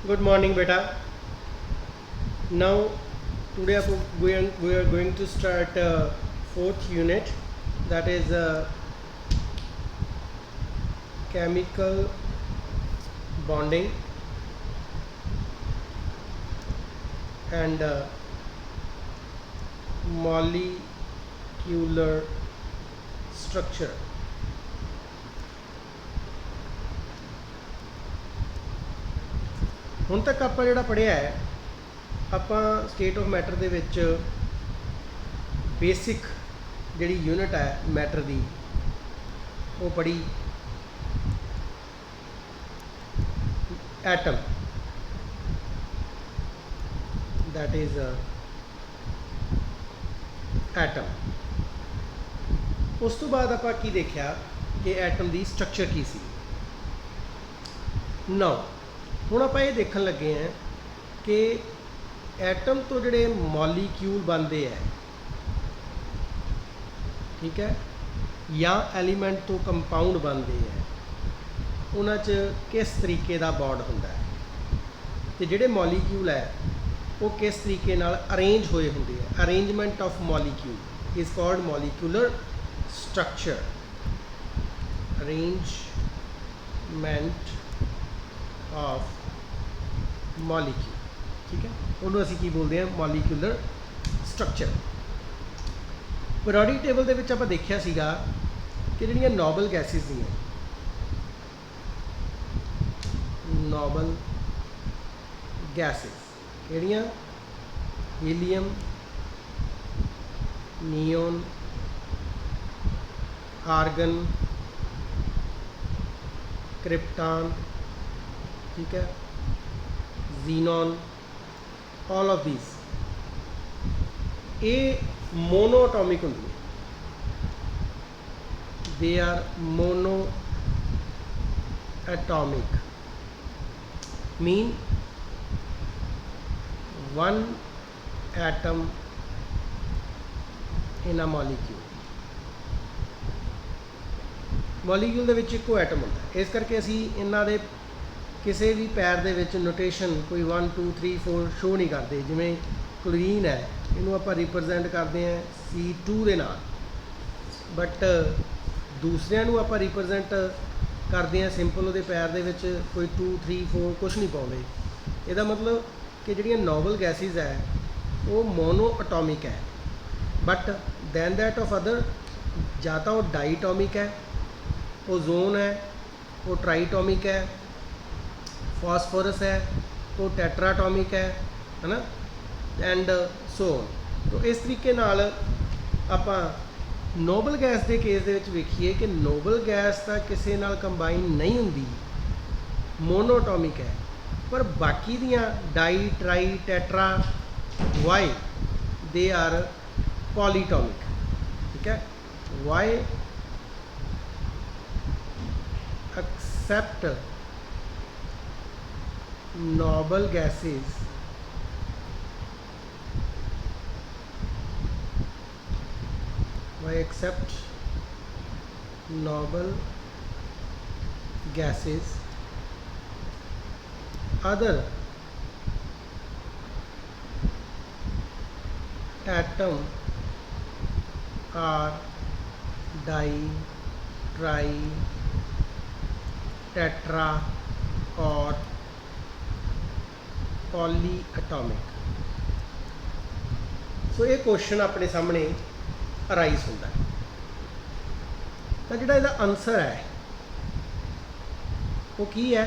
Good morning, beta. Now, today we are going to start fourth unit, that is chemical bonding and molecular structure. ਹੁਣ ਤੱਕ ਆਪਾਂ ਜਿਹੜਾ ਪੜ੍ਹਿਆ ਹੈ, ਆਪਾਂ ਸਟੇਟ ਆਫ ਮੈਟਰ ਦੇ ਵਿੱਚ ਬੇਸਿਕ ਜਿਹੜੀ ਯੂਨਿਟ ਹੈ ਮੈਟਰ ਦੀ ਉਹ ਪੜ੍ਹੀ ਐਟਮ, that is ਐਟਮ। ਉਸ ਤੋਂ ਬਾਅਦ ਆਪਾਂ ਕੀ ਦੇਖਿਆ ਕਿ ਐਟਮ ਦੀ ਸਟਰਕਚਰ ਕੀ ਸੀ। ਨਾਓ ਹੁਣ ਆਪਾਂ ਇਹ ਦੇਖਣ ਲੱਗੇ ਹਾਂ ਕਿ ਐਟਮ ਤੋਂ ਜਿਹੜੇ ਮੋਲੀਕਿਊਲ ਬਣਦੇ ਹੈ, ਠੀਕ ਹੈ, ਜਾਂ ਐਲੀਮੈਂਟ ਤੋਂ ਕੰਪਾਊਂਡ ਬਣਦੇ ਹੈ, ਉਹਨਾਂ 'ਚ ਕਿਸ ਤਰੀਕੇ ਦਾ ਬੌਂਡ ਹੁੰਦਾ ਹੈ ਤੇ ਜਿਹੜੇ ਮੋਲੀਕਿਊਲ ਹੈ ਉਹ ਕਿਸ ਤਰੀਕੇ ਨਾਲ ਅਰੇਂਜ ਹੋਏ ਹੁੰਦੇ ਹੈ। Arrangement of molecule is called molecular structure. Arrangement of molecule, ਠੀਕ ਹੈ, ਉਹਨੂੰ ਅਸੀਂ ਕੀ ਬੋਲਦੇ ਹਾਂ, ਮੋਲੀਕੂਲਰ ਸਟਰਕਚਰ। ਪੀਰੀਓਡਿਕ ਟੇਬਲ ਦੇ ਵਿੱਚ ਆਪਾਂ ਦੇਖਿਆ ਸੀਗਾ ਕਿ ਜਿਹੜੀਆਂ ਨੋਬਲ ਗੈਸਿਸ ਦੀਆਂ, ਨੋਬਲ ਗੈਸਿਸ ਕਿਹੜੀਆਂ, ਹੀਲੀਅਮ, ਨਿਓਨ, ਆਰਗਨ, ਕ੍ਰਿਪਟਾਨ, ठीक है, xenon, all of these ये मोनोएटॉमिक होंगी, they are monoatomic, mean one atom in a molecule। Molecule ਦੇ ਵਿੱਚ ਇੱਕੋ ਐਟਮ ਹੁੰਦਾ, ਇਸ ਕਰਕੇ ਅਸੀਂ ਇਹਨਾਂ ਦੇ ਕਿਸੇ ਵੀ ਪੈਰ ਦੇ ਵਿੱਚ ਨੋਟੇਸ਼ਨ ਕੋਈ 1 2 3 4 ਸ਼ੋ ਨਹੀਂ ਕਰਦੇ। ਜਿਵੇਂ ਕਲੋਰੀਨ ਹੈ, ਇਹਨੂੰ ਆਪਾਂ ਰਿਪਰੈਜ਼ੈਂਟ ਕਰਦੇ ਹਾਂ C2 ਦੇ ਨਾਲ, ਬਟ ਦੂਸਰਿਆਂ ਨੂੰ ਆਪਾਂ ਰਿਪਰੈਜ਼ੈਂਟ ਕਰਦੇ ਹਾਂ ਸਿੰਪਲ ਉਹਦੇ ਪੈਰ ਦੇ ਵਿੱਚ ਕੋਈ 2 3 4 ਕੁਛ ਨਹੀਂ ਪਾਉਂਦੇ। ਇਹਦਾ ਮਤਲਬ ਕਿ ਜਿਹੜੀਆਂ ਨੋਬਲ ਗੈਸਿਸ ਹੈ ਉਹ ਮੋਨੋ ਅਟੋਮਿਕ ਹੈ, but then that of other ਜਾਂ ਤਾਂ ਉਹ ਡਾਈਟੋਮਿਕ ਹੈ, ओजोन है वो ट्राईटोमिक है, फॉस्फोरस है वो टैट्राटोमिक है ना, एंड सो ऑन। तो इस तरीके नाल आपां नोबल गैस के केस दे विच वेखीए कि नोबल गैस तां किसी नाल कंबाइन नहीं हुंदी, मोनोटोमिक है, पर बाकी दियां di tri tetra why they are polyatomic, ठीक है। Why accept noble gases why accept noble gases other atom are di tri tetra और पॉलीएटॉमिक। सो ये क्वेश्चन अपने सामने अराइज होता है, तो जिहड़ा इहदा आंसर है वो की है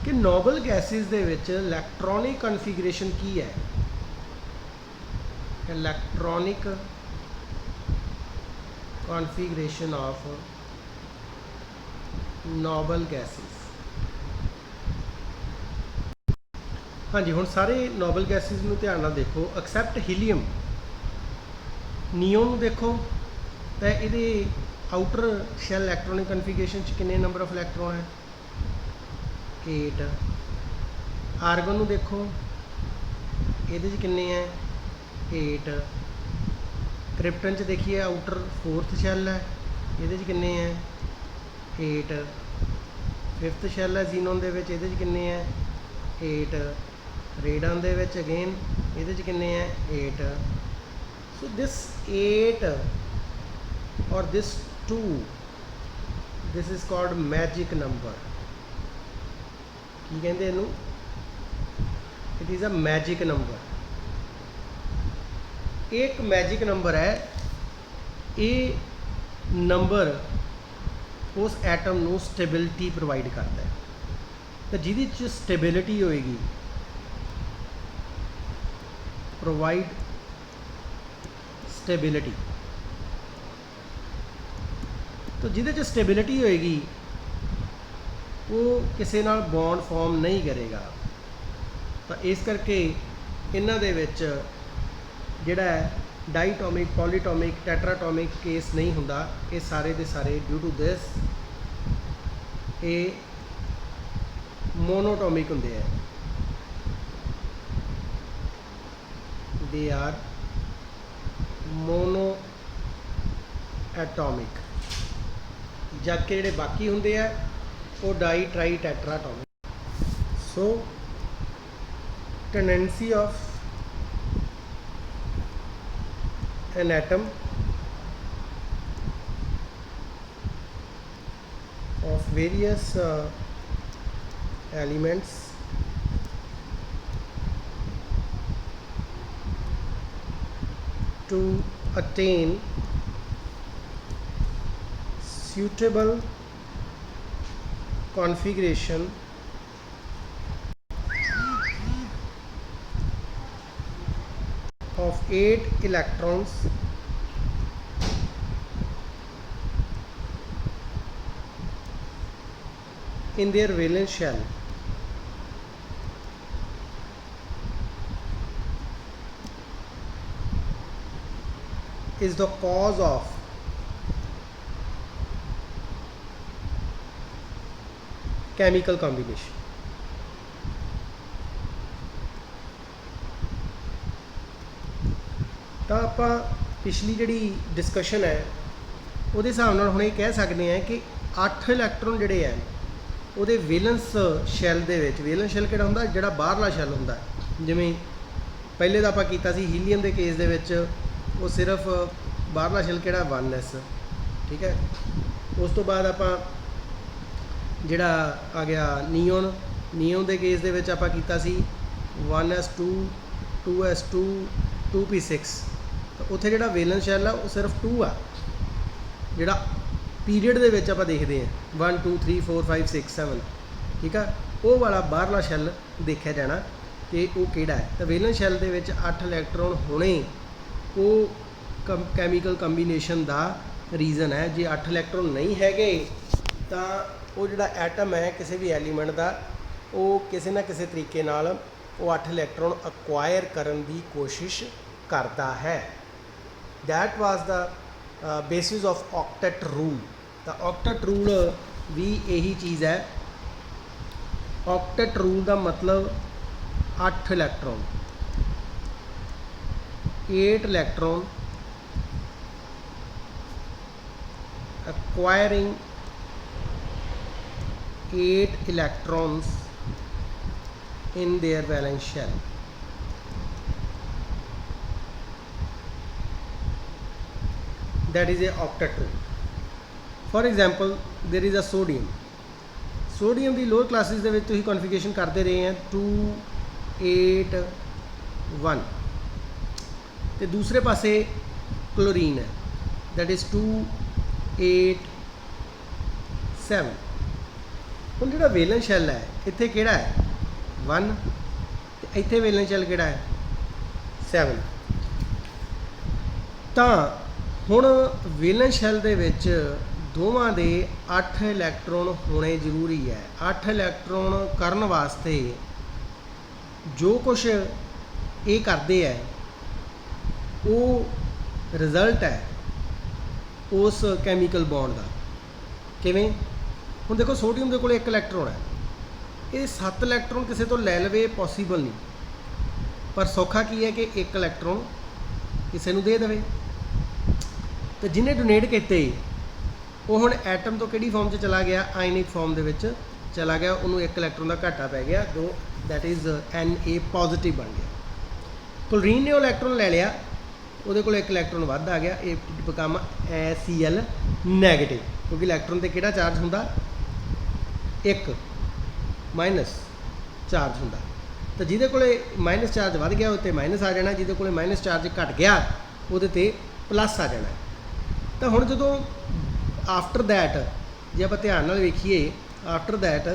कि नोबल गैसिस दे विच इलैक्ट्रॉनिक कन्फिगरेशन की है, electronic configuration of noble gases. हाँ जी, हुण सारे नोबल गैसिस नूं ध्यान नाल देखो। एक्सैप्ट हीलीअम, नियोन देखो तो ये आउटर शैल इलैक्ट्रॉनिक कन्फिगरेशन कितने नंबर ऑफ इलैक्ट्रॉन है, 8। आर्गन नूं देखो ये कितने हैं, 8। क्रिप्टन च देखिए आउटर 4th शैल है, ये कितने हैं, 8। फिफ्थ शैल है जीनोन दे विच, इहदे च किन्ने है 8, रेडन दे विच अगेन इहदे च किन्ने है 8। सो दिस 8 और this 2, this is called magic number. की कहते इनू? It is a magic number. एक मैजिक नंबर है, ये नंबर उस एटम नू स्टेबिलिटी प्रोवाइड करता है। तो जिहदे च स्टेबिलिटी होएगी, प्रोवाइड स्टेबिलिटी, तो जिहदे च स्टेबिलिटी होएगी वो किसी नाल बॉन्ड फॉर्म नहीं करेगा। तो इस करके इन्हां दे विच जिहड़ा है डाईटोमिक, पॉलीटोमिक, टैट्राटोमिक केस नहीं हुंदा। ये सारे दे सारे ड्यू टू दिस ये मोनोटोमिक हुंदे है। दे आर मोनो एटोमिक, जबकि जिहड़े बाकी हुंदे है वो di, tri, tetratomic. So tendency of an atom of various elements to attain suitable configuration of 8 electrons in their valence shell is the cause of chemical combination। तो ਆਪਾਂ पिछली जी discussion है वो हिसाब नाल हुण कह सकते हैं कि 8 इलैक्ट्रॉन जिहड़े है वो वेलेंस शैल दे विच, वेलेंस शैल किहड़ा हुंदा जिहड़ा बाहरला शैल हुंदा, जिवें पहले दा आपां कीता सी हीलियम दे केस दे विच वो सिर्फ बाहरला शैल किहड़ा 1s, ठीक है। उस तो बाद आपां जिहड़ा आ गया नियोन, नियोन दे केस दे विच आपां कीता सी 1s2 2s2 2p6। तो उत्थे जिहड़ा वेलेंस शैल है वो सिर्फ 2 आ, जिहड़ा पीरीयड दे विच आपां देखदे हैं 1 2 3 4 5 6 7, ठीक है। वो वाला बाहरला शैल देखा जाना कि वो किहड़ा है। तो वेलेंस शैल दे विच 8 इलैक्ट्रॉन होने वो कैमिकल कंबीनेशन का रीजन है। जे 8 इलैक्ट्रॉन नहीं हैगे तो वो जिहड़ा एटम है किसी भी एलीमेंट का वो किसी ना किसी तरीके नाल वो 8 इलैक्ट्रॉन अक्वायर करन दी कोशिश करता है। That was the basis of octet rule. तो ऑक्टेट रूल भी यही चीज़ है। ऑक्टेट रूल का मतलब 8 electron, 8 electron acquiring 8 electrons in their valence shell। That is a octet rule। For example, there is a sodium। Sodium की lower classes दे विच तुसीं configuration करते रहे हैं 2 8 1। तो दूसरे पासे क्लोरीन है, दैट इज़ 2 8 7। हुण जिहड़ा वेलेंस शैल है इत्थे किहड़ा है 1, ते इत्थे वेलेंस शैल किहड़ा है 7। तां हुण वेलेंस शैल दे विच दोवां दे 8 इलैक्ट्रॉन होने जरूरी है। 8 इलैक्ट्रॉन करन वास्ते जो कुछ ये करते हैं वो रिजल्ट है उस कैमिकल बॉन्ड का। किवें हुण देखो सोडियम दे कोल 1 इलैक्ट्रॉन है, ये 7 इलैक्ट्रॉन किसी तो लै लवे पॉसीबल नहीं, पर सौखा की है कि 1 इलैक्ट्रॉन किसी नूं दे देवे। तो जिन्हें डोनेट किए वो हुण एटम तो किहड़ी फॉर्म च चला गया, आयनिक फॉर्म दे विच चला गया, उन्होंने एक इलैक्ट्रॉन का घाटा पै गया, दो दैट इज़ Na पॉजिटिव बन गया। क्लोरीन ने वो इलैक्ट्रॉन ले लिया, वो एक इलैक्ट्रॉन वध आ गया, ये बिकम Cl नैगेटिव, क्योंकि इलैक्ट्रॉन पर किहड़ा चार्ज होंदा, एक माइनस चार्ज होंदा। तो जिहदे कोले माइनस चार्ज वध गया उत्ते माइनस आ जाना, जिहदे कोले माइनस चार्ज घट गया उहदे ते प्लस आ जाना। तो हुण जदों आफ्टर दैट जे आपां ध्यान नाल वेखीए, आफ्टर दैट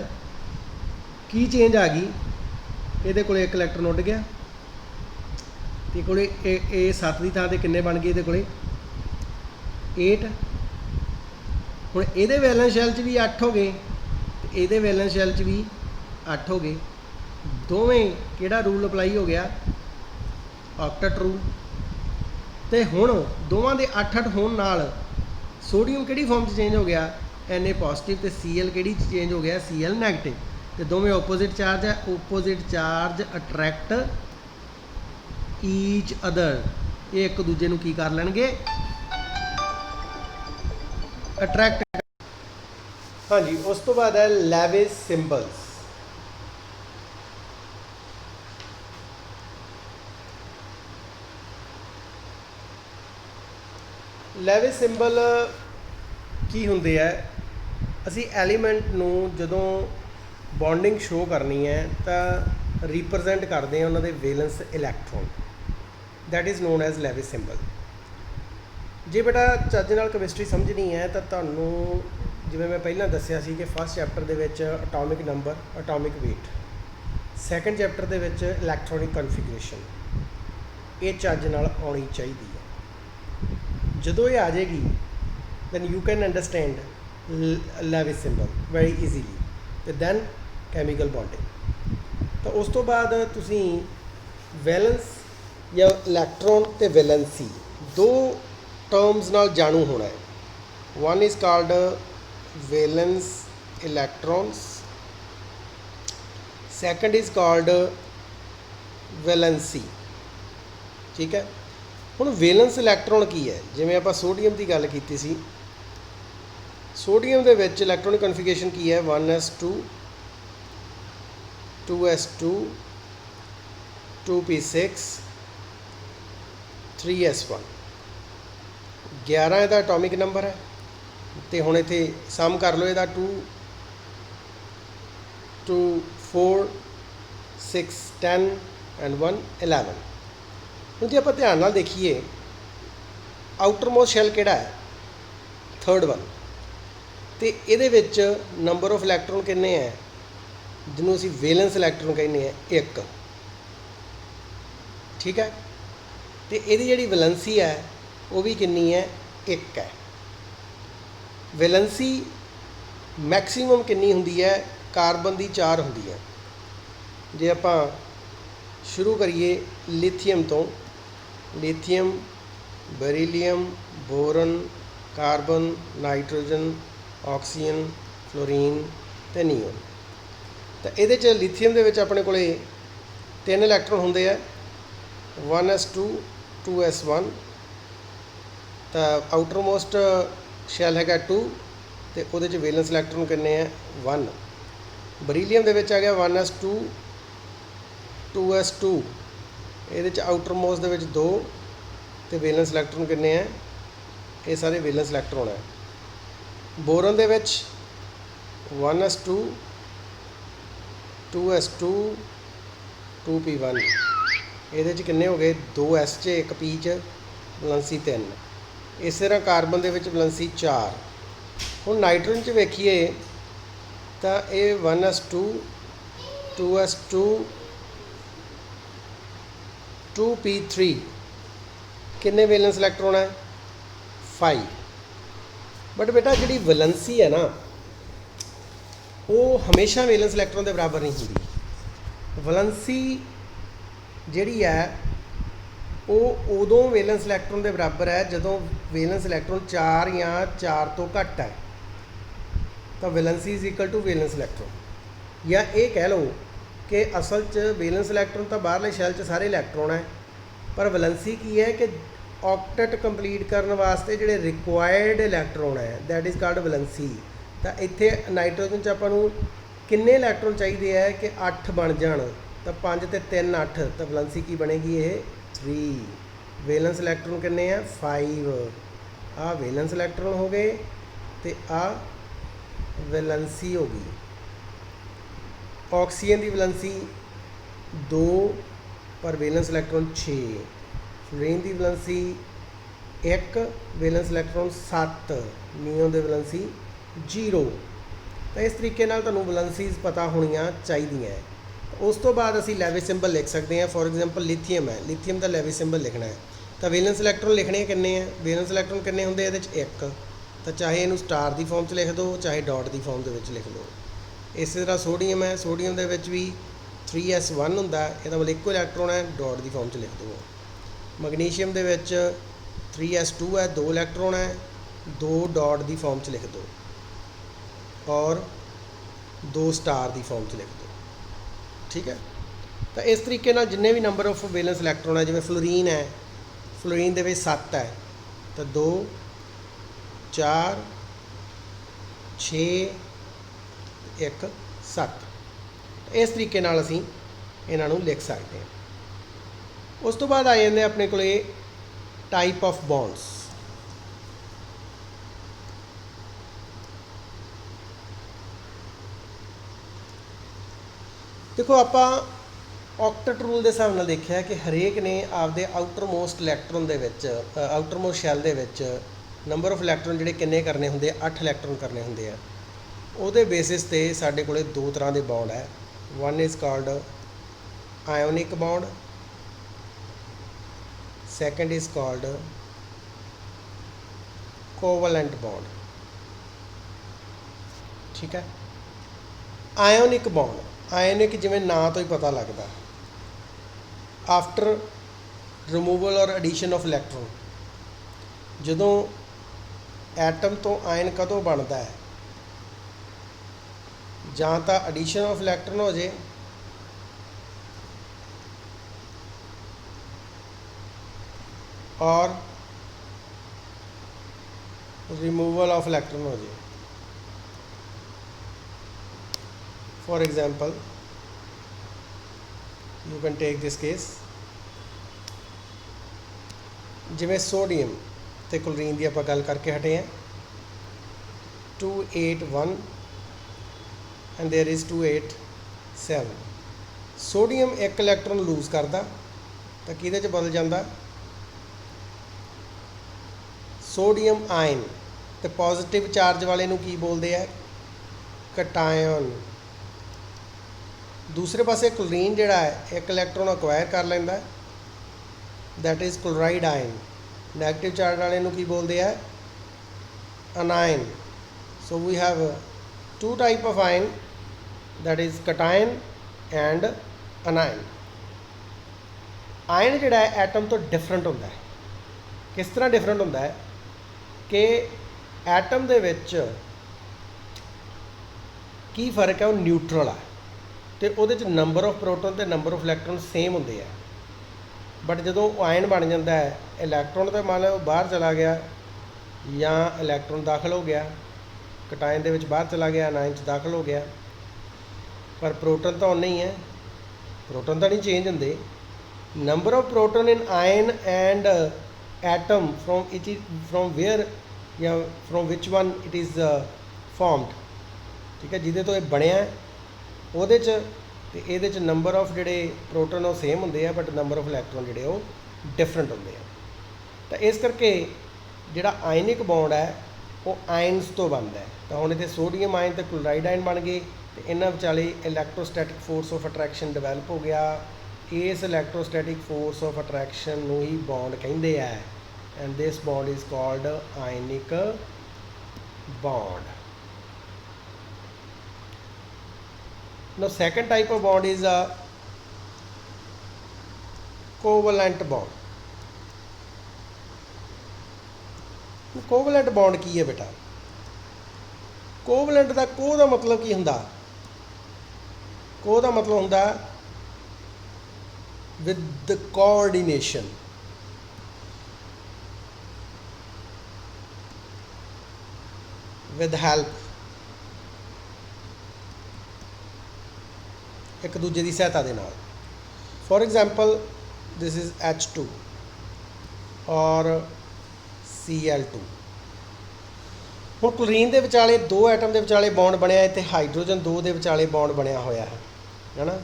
की चेंज आ गई, इहदे कोले एक इलैक्ट्रॉन उड़ गया, ते कोले ए 7 की थां ते किन्ने बन गए, इहदे कोले 8। हुण इहदे वैलेंस शैल च भी 8 हो गए, ते इहदे वैलेंस शैल च भी 8 हो गए। दोवें किहड़ा रूल अप्लाई हो गया, ऑक्टेट रूल। तो हुण दोवां दे 8-8 होण नाल सोडियम किहड़ी फॉर्म च चेंज हो गया, Na पॉजिटिव, तो Cl किहड़ी चेंज हो गया, Cl नैगेटिव। तो दोवें ओपोजिट चार्ज है, opposite charge attract each other, ये एक दूजे नूं की कर लैणगे, अट्रैक्ट। हाँ जी, उस तो बाद है लेविस सिंबल्स। लेविस सिंबल की हुंदे है, असी एलीमेंट नूं जदों बॉन्डिंग शो करनी है तो रिप्रजेंट करते हैं उन्होंने valence electron, that is known as Lewis symbol. जे बेटा चज नाल कैमिस्ट्री समझनी है तो तुहानूं जिवें मैं पहलां दस्सिया सी कि फस्ट चैप्टर दे विच atomic number, atomic weight, second chapter दे विच इलैक्ट्रॉनिक कन्फिगरेशन, ये चज नाल आउणी चाहीदी है। जदों ये आ जाएगी then you can understand Lewis symbol very easily, तो दैन कैमिकल बॉन्डिंग। तो उस तो बाद तुसीं वैलेंस या इलैक्ट्रॉन ते वैलेंसी दो टर्म्स नाल जाणू होना है। One is called valence electrons, second is called valency. ठीक है, हुण वैलेंस इलैक्ट्रॉन की है, जिवें आपां सोडियम की गल कीती सी, सोडियम दे विच इलैक्ट्रॉनिक कन्फिगरेशन की है 1s2 2s2 2p6 3s1, 11 इहदा एटॉमिक नंबर है। तो हुण इत्थे सम कर लो, इहदा 2 2 4 6 10 एंड 1 11। ਹੁਣ ਜੇ ਆਪਾਂ ध्यान नाल देखिए आउटर मोस्ट शैल किहड़ा है, थर्ड वन, तो ये नंबर ऑफ इलैक्ट्रॉन किन्ने है, जिन्हों असीं वैलेंस इलैक्ट्रॉन कहने हैं, एक। ठीक है, तो ये जिहड़ी वैलेंसी है वो भी कितनी है, एक है। वैलेंसी मैक्सीमम कितनी हुंदी है, कार्बन की 4 हुंदी है। जे आपां शुरू करिए लिथियम तो, lithium, beryllium, boron, carbon, nitrogen, oxygen, fluorine ते नियोन। तो ये लिथियम दे विच अपने कोले 3 इलैक्ट्रॉन होंदे है, 1s2 2s1। तो आउटर मोस्ट शैल है 2, तो वो वैलेंस इलैक्ट्रॉन कितने हैं, 1। बरीलियम दे विच आ गया 1s2 2s2, ये आउटर मोस्ट दे विच 2, तो वैलेंस इलैक्ट्रॉन कितने हैं, ये सारे वैलेंस इलैक्ट्रॉन है। बोरन दे विच 1s2 2s2 2p1, ये कितने हो गए, 2s च 1 p च वैलेंसी 3। इस तरह कार्बन दे विच वैलेंसी 4। हुण नाइट्रोजन च वेखीए तो ये 1s2 2s2 2p3, कितने वैलेंस इलैक्ट्रॉन है, 5। बट बेटा जी वैलेंसी है ना, वो हमेशा वैलेंस इलैक्ट्रॉन के बराबर नहीं होती। वैलेंसी जिहड़ी है वो उदों वैलेंस इलैक्ट्रॉन के बराबर है जदों वैलेंस इलैक्ट्रॉन 4 या 4 तो घट है, तो valency is equal to valence electron. या ये कह लो कि असल च वैलेंस इलैक्ट्रॉन तो बाहरले शैल च सारे इलैक्ट्रॉन है, पर वैलेंसी की है कि ऑक्टेट कंप्लीट करने वास्ते जिहड़े रिक्वायर्ड इलैक्ट्रॉन है दैट इज़ कॉल्ड वैलेंसी। तो इत्थे नाइट्रोजन च आपां नूं किन्ने इलैक्ट्रॉन चाहिए है कि 8 बन जाण, तो 5 ते 3 8, तो वैलेंसी की बनेगी ये 3। वैलेंस इलैक्ट्रॉन किन्ने हैं 5। आ वैलेंस इलैक्ट्रॉन हो गए तो आ वैलेंसी हो गई। ऑक्सीजन की वैलेंसी 2 पर वैलेंस इलैक्ट्रॉन 6। फ्लोरीन की वैलेंसी 1, वैलेंस इलैक्ट्रॉन 7। नियोन की वैलेंसी 0। तो इस तरीके नाल तुहानूं वैलेंसीज पता होनियां चाहिए। उस तो बाद असी लैविस सिंबल लिख सकते हैं। फॉर एग्जाम्पल लिथियम है, लिथियम का लैविस सिंबल लिखना है, तो वैलेंस इलैक्ट्रॉन लिखने किन्ने हैं, वैलेंस इलैक्ट्रॉन किन्ने होंदे इहदे च 1। तो चाहे इनू स्टार की फॉर्म च लिख दो, चाहे डॉट की फॉर्म के लिख लो। इस तरह सोडियम है, सोडियम के भी 3s1 होंदा, इसदा मतलब इक्को इलैक्ट्रॉन है, डॉट की फॉर्म च लिख दो। मैग्नीशियम के 3s2 है, 2 इलैक्ट्रॉन है, 2 डॉट की फॉर्म च लिख दो और 2 स्टार की फॉर्म च लिख दो। ठीक है, तो इस तरीके नाल जिन्ने भी नंबर ऑफ वैलेंस इलैक्ट्रॉन है, जिवें फ्लोरीन है, फ्लोरीन के 7 है, तो 2 4 6 1 7। इस तरीके नाल असीं इन्हां नूं लिख सकते हैं। उस तो बाद आ जाते अपने को टाइप ऑफ बॉन्ड्स। देखो आपां ऑक्टेट रूल के हिसाब नाल देखिया कि हरेक ने आपदे आउटरमोस्ट इलैक्ट्रॉन दे विच, आउटरमोस्ट शैल दे विच नंबर ऑफ इलैक्ट्रॉन जिहड़े किन्ने करने हुंदे, 8 इलैक्ट्रॉन करने हुंदे आ। ਉਹਦੇ बेसिस ते साडे कोले 2 तरह के बॉन्ड है। One is called ionic bond, second is called covalent bond. ठीक है, आयोनिक बॉन्ड, आयोनिक जिवें नाम तो ही पता लगता, आफ्टर रिमूवल और एडिशन ऑफ इलैक्ट्रॉन, जदों एटम तो आयन कदों बनता है, ਜਾਂ ਤਾਂ ਐਡੀਸ਼ਨ ਆਫ ਇਲੈਕਟ੍ਰੋਨ ਹੋ ਜੇ और रिमूवल ऑफ इलैक्ट्रॉन हो जाए। For example you can take this case, जिमें सोडियम ते क्लोरीन की आप गल करके हटे हैं, 281 एंड देयर इज़ 287। सोडियम एक इलैक्ट्रॉन लूज करता तो किहदे च बदल जाता, सोडियम आयन, तो पॉजिटिव चार्ज वाले नूं की बोलते हैं कटायन। दूसरे पासे क्लोरीन जिहड़ा है एक इलैक्ट्रॉन अक्वायर कर लैंदा, that is chloride ion. Negative charge वाले नूं की बोलते हैं anion. So we have 2 type of ion, that is cation and anion. Ion जिहड़ा है एटम तो डिफरेंट होंदा है। किस तरह डिफरेंट होंदा है कि एटम दे विच की फर्क है, वो न्यूट्रल है, तो वो नंबर ऑफ प्रोटॉन तो नंबर ऑफ इलैक्ट्रॉन सेम होंगे है। बट जो आयन बन जाता है, इलैक्ट्रॉन तो मान लो बाहर चला गया या इलैक्ट्रॉन दाखिल हो गया, कटायन दे विच बाहर चला गया, अनायन च दाखिल हो गया, पर प्रोटॉन तो उन्ना ही है, प्रोटॉन तो नहीं चेंज होंगे। Number of proton in ion and atom from where या from which one it is formed. ठीक है, जिदे तो ये बनया ਉਹਦੇ ਚ ਤੇ ਇਹਦੇ ਚ नंबर ऑफ ਜਿਹੜੇ प्रोटॉन वो सेम होंगे हैं, बट नंबर ऑफ इलैक्ट्रॉन ਜਿਹੜੇ वो डिफरेंट होंगे हैं। तो इस करके ਜਿਹੜਾ आयनिक बॉन्ड है वो आयनस तो बनता है। तो हुण इत्थे सोडियम आयन तो क्लोराइड आयन बन गए, तो इन्हां विचाले इलैक्ट्रोस्टैटिक फोर्स ऑफ अट्रैक्शन डिवेलप हो गया। इस इलैक्ट्रोस्टैटिक फोर्स ऑफ अट्रैक्शन नूं ही बॉन्ड कहंदे आ, and this bond is called ionic bond. Now second type of bond is a covalent bond। Covalent bond की है बेटा, कोवलेंट का को दा मतलब की हुंदा, को दा मतलब हुंदा विद कोऑर्डिनेशन। विद हेल्प एक दूजे की सहायता के नाल। For example this is H2 और Cl2। ਹੁਣ क्लोरीन के विचाले दो एटम के विचाले बॉन्ड बनया है, तो हाइड्रोजन 2 के विचाले बॉन्ड बनया होया है ना।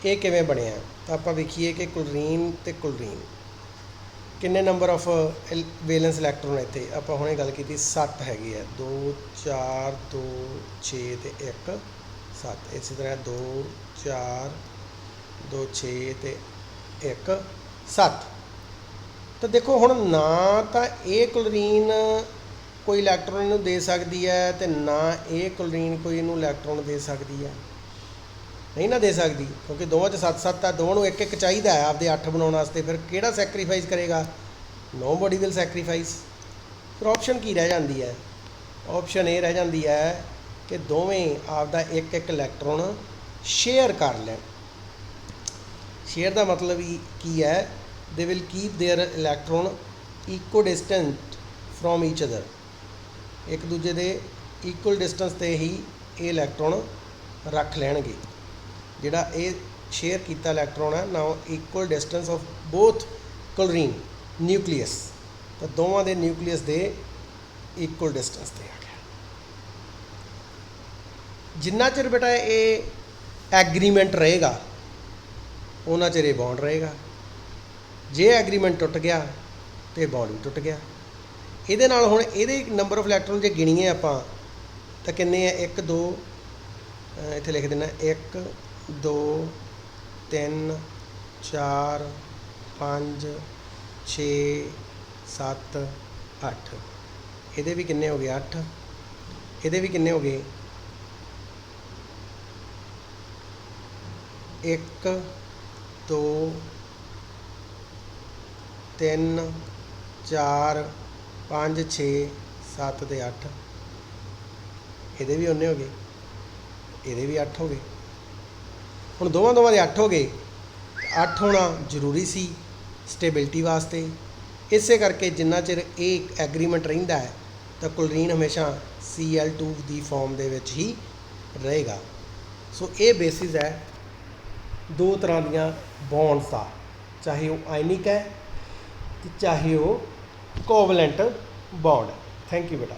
ये किवें बनया, तो आप वेखीए कि क्लोरीन तो क्लोरीन किन्ने नंबर ऑफ वेलेंस इलैक्ट्रॉन इत्थे आप हुणे गल कीती 7 हैगी है, 2 4 2 6 ते 1 7। इसी तरह 2 4 2 6 ते 1 7। तो देखो हुण ना तो ये क्लोरीन कोई इलैक्ट्रॉन इनू दे सकती है, तो ना ये क्लोरीन कोई इनू इलैक्ट्रॉन दे सकती है, नहीं ना दे सकती, क्योंकि दोवां च 7-7 है, दोवां नूं एक एक चाहिदा है आपदे 8 बनाउण वास्ते। फिर किहड़ा सैक्रीफाइस करेगा? Nobody will sacrifice. फिर ऑप्शन की रह जाती है? ऑप्शन ये रह जाती है कि दोवें आपदा एक एक इलैक्ट्रॉन शेयर कर लैण। शेयर का मतलब ही की है? They will keep their electron इक्को डिस्टेंट फ्रॉम ईच अदर, एक दूजे दे इक्वल डिस्टेंस ते ही ये इलैक्ट्रॉन रख लैणगे। जिहड़ा ये शेयर कीता इलैक्ट्रॉन है ना, equal distance of both chlorine nucleus, तो दोवां दे न्यूक्लीयस दे इक्वल डिस्टेंस ते आ गया। जिन्ना चिर बेटा ये एग्रीमेंट रहेगा उन्ना चिर ये बॉन्ड रहेगा। जे एग्रीमेंट टुट गया तो बॉन्ड भी टुट गया। ਇਹਦੇ ਨਾਲ ਹੁਣ ਇਹਦੇ नंबर ऑफ इलैक्ट्रॉन जे गिणीए ਆਪਾਂ ਤਾਂ ਕਿੰਨੇ ਆ? 1 2 ਇੱਥੇ ਲਿਖ ਦੇਣਾ 1 2 3 4 5 6 7 8। ਇਹਦੇ ਵੀ ਕਿੰਨੇ ਹੋ ਗਏ? 8। ਇਹਦੇ ਵੀ ਕਿੰਨੇ ਹੋ ਗਏ? 1 2 3 4 5 6 7 ਤੇ 8। ਇਹਦੇ ਵੀ ਉਹਨੇ ਹੋ ਗਏ, ਇਹਦੇ ਵੀ 8 ਹੋ ਗਏ। ਹੁਣ ਦੋਵਾਂ ਦੇ 8 ਹੋ ਗਏ। 8 ਹੋਣਾ ਜ਼ਰੂਰੀ ਸੀ ਸਟੇਬਿਲਿਟੀ ਵਾਸਤੇ, ਇਸੇ ਕਰਕੇ ਜਿੰਨਾ ਚਿਰ ਇਹ ਐਗਰੀਮੈਂਟ ਰਹਿੰਦਾ ਹੈ ਤਾਂ ਕਲੋਰੀਨ ਹਮੇਸ਼ਾ Cl2 ਦੀ ਫਾਰਮ ਦੇ ਵਿੱਚ ਹੀ ਰਹੇਗਾ। ਸੋ ਇਹ ਬੇਸਿਸ ਹੈ ਦੋ ਤਰ੍ਹਾਂ ਦੀਆਂ ਬੌਂਡਸ ਦਾ, ਚਾਹੇ ਉਹ ਆਇਨਿਕ ਹੈ ਤੇ ਚਾਹੇ ਉਹ ਕੋਵਲੈਂਟ बॉन्ड। थैंक यू बेटा।